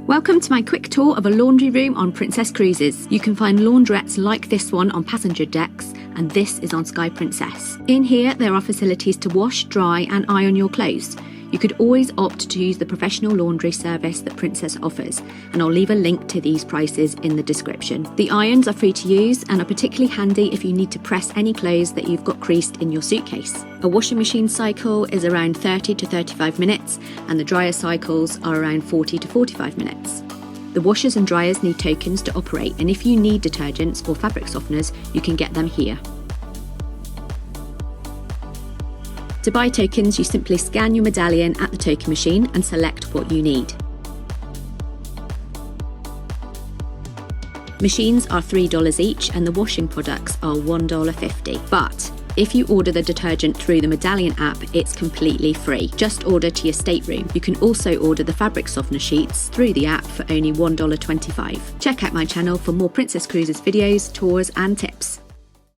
Welcome to my quick tour of a laundry room on Princess Cruises. You can find laundrettes like this one on passenger decks, and this is on Sky Princess. In here there are facilities to wash, dry and iron your clothes. You could always opt to use the professional laundry service that Princess offers, and I'll leave a link to these prices in the description. The irons are free to use and are particularly handy if you need to press any clothes that you've got creased in your suitcase. A washing machine cycle is around 30 to 35 minutes and the dryer cycles are around 40 to 45 minutes. The washers and dryers need tokens to operate, and if you need detergents or fabric softeners, you can get them here. To buy tokens, you simply scan your medallion at the token machine and select what you need. Machines are $3 each and the washing products are $1.50. But if you order the detergent through the medallion app, it's completely free. Just order to your stateroom. You can also order the fabric softener sheets through the app for only $1.25. Check out my channel for more Princess Cruises videos, tours and tips.